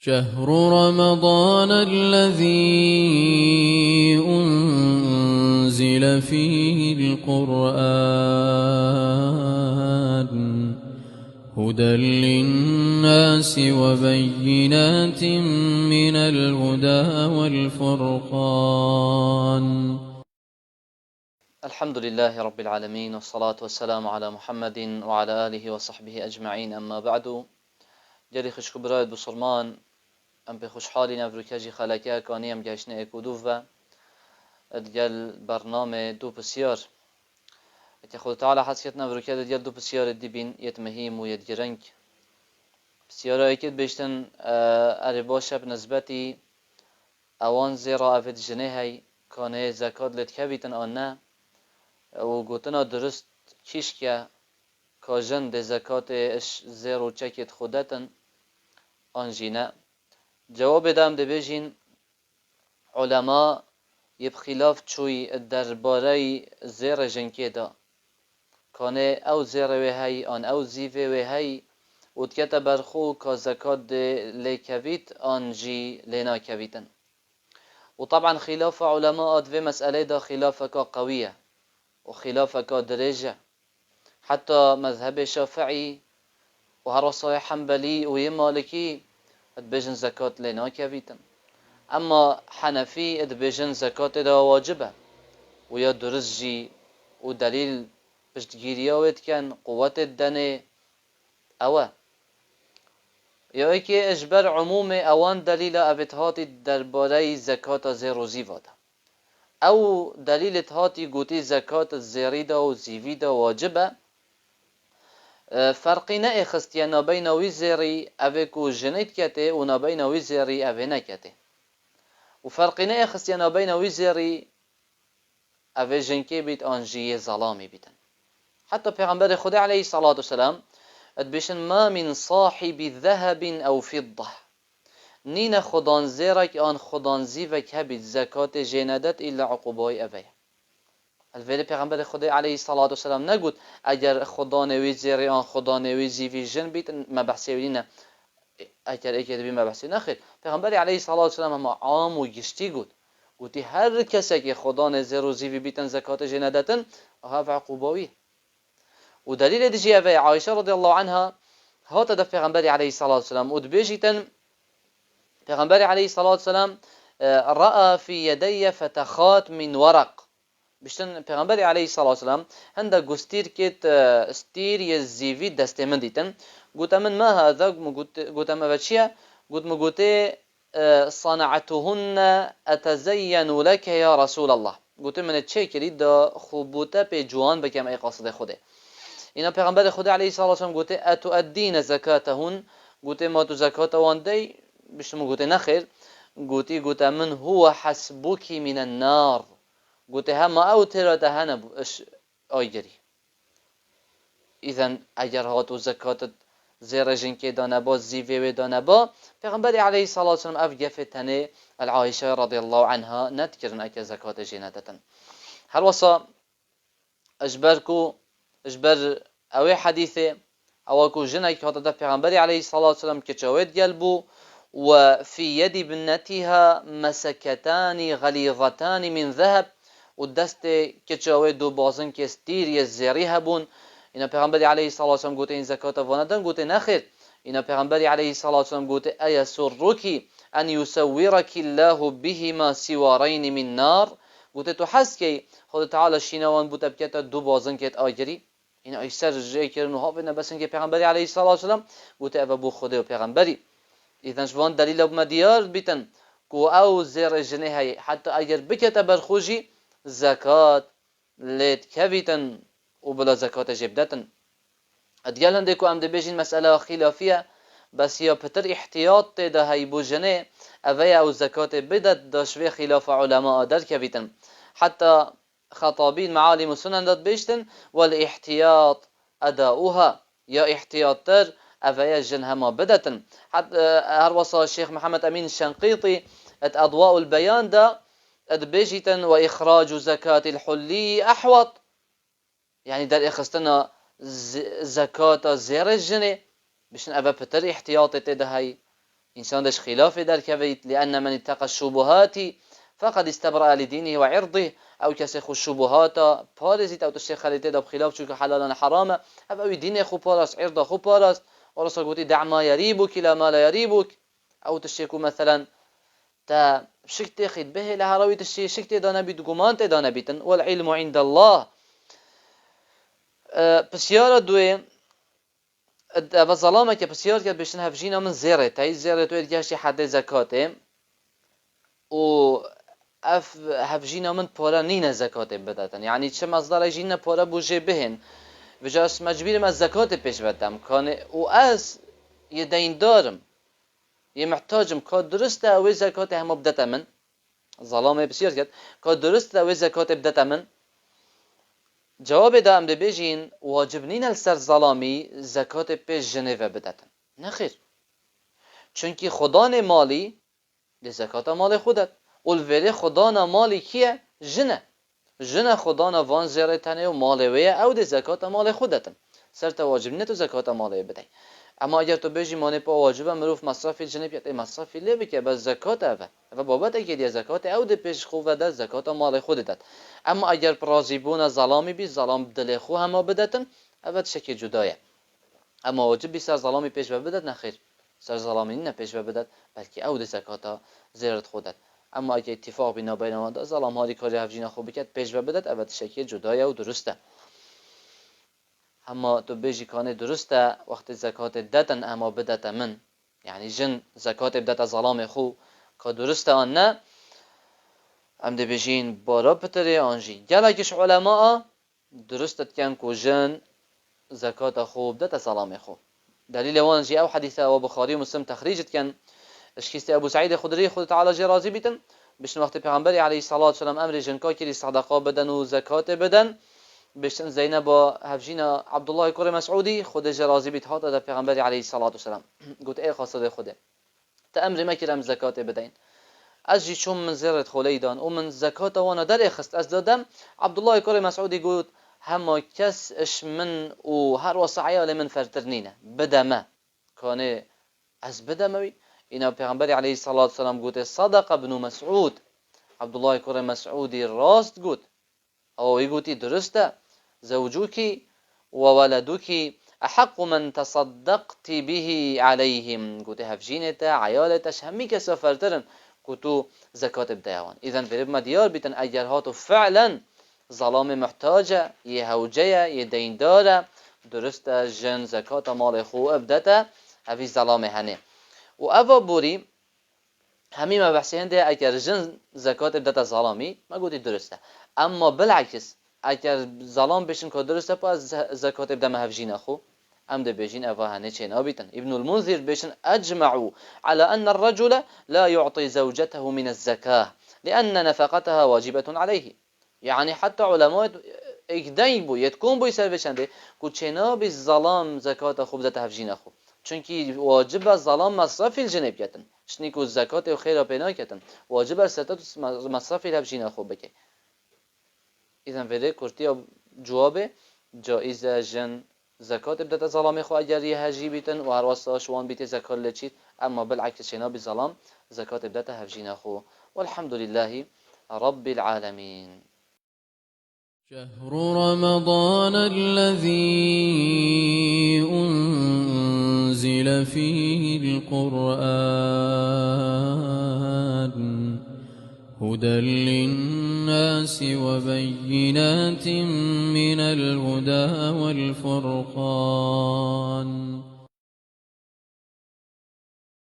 شهر رمضان الذي أنزل فيه القرآن هدى للناس وبينات من الهدى والفرقان. الحمد لله رب العالمين، والصلاة والسلام على محمد وعلى آله وصحبه أجمعين. أما بعد، جري خشك برايد بصرمان أم بخشحالي نفركجي خلقيا كاني أم جاشنا اكودوف و ادجال برنامج دو بسيار اتخذ تعالى حسيت نفركجي ادجال دو بسيار الدبين يتمهيم ويتجرنك بسيارة اكيد بيشتن ارباشا بنسبتي اوان زيرا افد جنيهي كانه زكاة لتكبيتن آنه و گوتنا درست چیش که کاجن ده زکات اش زیرو چکت خودتن آنجینه جواب دام ده بجین علما یب خلاف چوی درباره زیر جنکی دا کانه او زیر و هی آن او زیوه و هی ودکت برخو که زکات ده لیکویت آنجی لینا کویتن و طبعا خلاف علماء ادوه مسئله دا خلاف که قویه وخلافة كادرجة حتى مذهب شافعي وهرصاي حنبلي ويمالكي ادبجن زكاة لنا كبيتن. أما حنفي ادبجن زكاة دا واجبة ويا درزجي ودليل بشتگيرياوت كان قوة الدني أوا يا ايكي اجبر عموم اوان دليل ابتهاتي درباري زكاة زيرو زيوادا او دلیل هاتی گوتی زکات زیریدا و زیویدا واجبه فرقی نه اخستیا نبین وی زیری اوه کو جنیت کته و نبین وی زیری اوه نکته و فرقی نه اخستیا نبین وی زیری اوه جنکی بیت آنجی ظلامی بیتن. حتی پیغمبر خدا علیه الصلاة والسلام ادبشن ما من صاحب ذهب او فضه نين خدان زيرك آن خدان زيوك هبت زكاة جندت إلا عقوباي أبيه. الفيل پیغمبر خدا عليه الصلاة والسلام نقول اگر خدان وي زيري آن خدان وي زيوي جن بيت ما بحثي ولينا اگر اكيد بي ما بحثي نخير. پیغمبر عليه الصلاة والسلام هم عام وجشتي قلت هر كسا که خدان زير و زيوي بيتن زكاة جندتن هذا عقوباوي. ودليل دجي أبي عائشة رضي الله عنها هات دف پیغمبر عليه الصلاة والسلام ودبيجتن پیغمبر علیه الصلاة والسلام رأى في يدي فتخات من ورق. بشتن پیغمبر علیه الصلاة والسلام هنده گستیر کت استیر یزیوی دسته من دیتن قلت من ما هذا قلت ما بچيه قلت صنعتهن أتزين لك يا رسول الله. قلت من تشكري دا خوبوتا به جوان بكم اي قصد خوده. اینا پیغمبر خدا علیه الصلاة والسلام قلت اتؤدين زكاتهن قلت ما تو زکات وان دی بشتم قلت نخير قلت من هو حسبك من النار قلت هم او ترى دهنا اش آيجري. اذن اگر هاتو زكاة زير جنكي دانبا زيوه دانبا پیغمبر عليه الصلاة والسلام اف گفتنه العائشة رضي الله عنها نتكرن اكا زكاة جندتن. هل وصا اجبر اوه حديثه اوكو جنك هاتا دا پیغمبر عليه الصلاة والسلام كچاوت قلبو وفي يد ابنتها مسكتان غليظتان من ذهب والدست كچاوه دو بازن كستير يزيري هبون. إن پیغمبر عليه الصلاة والسلام قلت إن زكاة فاندن قلت نخير. إن پیغمبر عليه الصلاة والسلام قلت أيسرك أن يسورك الله بهما سوارين من نار. قلت تحس كي خود تعالى شينوان بوتا بكتا دو بازن كت آجري إن أيسر جاي كرنو هافنا بس إنك پیغمبر عليه الصلاة والسلام قلت أبو خده و پیغمبري. إذن شوان دليل ابن ديار بيتن كو أو زير جنيهي حتى أجر بكتا برخوجي زكاة ليت كبيتن وبلا زكاة جبدتن. اديال هندكو ام دبيجين مسألة خلافية بس يا بتر احتياط ده هاي بو جنيه أويا أو زكاة بدت داشوي خلاف علماء در كبيتن. حتى خطابين معالم السنن دات بيشتن والاحتياط أداؤها يا احتياط تر أفيا جنهما بدتن. حتى هروصا الشيخ محمد أمين الشنقيطي أضواء البيان دا أدبيجتن وإخراج زكاة الحلي أحوط يعني در اخستنا زكاة زير الجنة بشن أبا بتر احتياطي تده هاي إنسان دش خلاف دركبيت، لأن من اتقى الشبهات فقد استبرأ لدينه وعرضه. أو كسي خو الشبهات بارزيت أو تشي خليته ده بخلاف شو حلالا حراما، أو دينه خو باراس عرضه خو باراس. ورسول قلت دع ما يريبك إلى ما لا يريبك. أو تشيكو مثلا تا شكتي خد به لها روي تشي شكتي دانا بيت قمان دانا بيتن، والعلم عند الله. بسيارة دوي بظلامه که بسیار کرد بشن هفجینا من زیره تایی زیره توی دیگهشی حد زکاته و اف هفجینا من پارا نین زکاته بدتن، یعنی چه مصدر جین پارا بوجه بهن بجاست مجبورم از زکات پیش بدم کانه و از یه دین دارم یه محتاجم که درسته اوی زکات هم بدت من ظلامه بسیار کرد که درسته اوی زکات بدت من. جواب دا امر بجین واجب نین السر ظلامی زکات پیش جنوه بدتن، نخیر، چونکی خدان مالی ده زکات مال خودت اولویره خدان مالی کیه؟ جنه خدان وان زیره تنه و مالویه او ده زکات مال خودتن سر تا واجب نه تو زکات مالی بدهی. اما اگر تو بجی مانه پا واجبه مروف مصرفی جنه بیاد مصرفی لی بکه بس زکات اوه و بابت اگه دی زکات او ده پیش خوبه ده زکات مال خودت. اما اگر پرازی بون ظلامی بی ظلام دل خو هم بدتن اول شکی جدایه. اما واجب بی سر ظلامی پیش بدت نخیر، سر ظلامی نه پیش بدت بلکه او ده زکات زیرت خودت. اما اگه اتفاق بین ما ده ظلام هایی کاری هفجینا خوب بکد پیش بدت اول شکی جدایه و درسته. اما تو بيجي كان درسته وقت زکات دتن اما بدت من، يعني جن زکات بدت ظلام خو که درسته آن نه ام ده بيجين بارا بتره آنجي گلکش علماء درستت کن که جن زکات خو بدت ظلام خو. دلیل وانجي او حديث ابو بخاري ومسلم تخريجت كان اشكيست ابو سعيد خدري خود تعالى جي راضي بيتن بشن وقت پیغمبر عليه الصلاه والسلام امر جنکا کری صدقه بدن و زکات بدن بشن زینب با هفجینا عبدالله کور مسعودی خود جرازی بیت هات در پیغمبر علیه الصلاة والسلام گفت ای خاصه خوده تا امر مکرم زکات بدین از جی چون من زرت خولیدان و من زکات وانا در اخست از دادم. عبدالله کور مسعودی گفت همه کس اش من و هر وصعیال من فرترنینه بدمه کانه از بدموی. اینا پیغمبر علیه الصلاة والسلام گفت صدق ابن مسعود، عبدالله کور مسعودی راست گفت او يقولي درسته زوجك وولدك أحق من تصدقت به عليهم. قلت هفجينتا عيالتش همي كسافرترن قلتو زكاة بدايوان. إذن في رب مديار بيتن أجرهاتو فعلا ظلام محتاجة يهوجية يدين دارة درسته جن زكاة مال خو ابدته هفي ظلام هنه و أفا بوري همي ما بحثي هنده اگر جن زکات بدت ظلامی ما گویی درسته. اما بالعکس اگر ظلام بشن که درسته پس زکات بده مهفجین خو ام ده بيجين أفاهنه چين أبيتن. ابن المنذر بيشن أجمعوا على أن الرجل لا يعطي زوجته من الزكاة لأن نفقتها واجبة عليه. يعني حتى علماء اكدين بو يتكون بو يسر بشنده كو چنا بي الظلام زكاة خوب زته هفجين خو چونكي واجب الظلام مصرف الجنب كتن شنيكو الزكاة وخيرا بينا كتن واجب الستات مصرف الهفجين خو بكي. إذن فده كرتي جوابه جائزة جن زكاة بدأت ظلام خو اگر يهجي بيتن و هر واسطه شوان بيت زكاة لچيت. اما بالعكس شنا بظلام زكاة بدأت هفجين خو. والحمد لله رب العالمين. شهر رمضان الذي أنزل فيه القرآن هدى للناس وبينات من الهدى والفرقان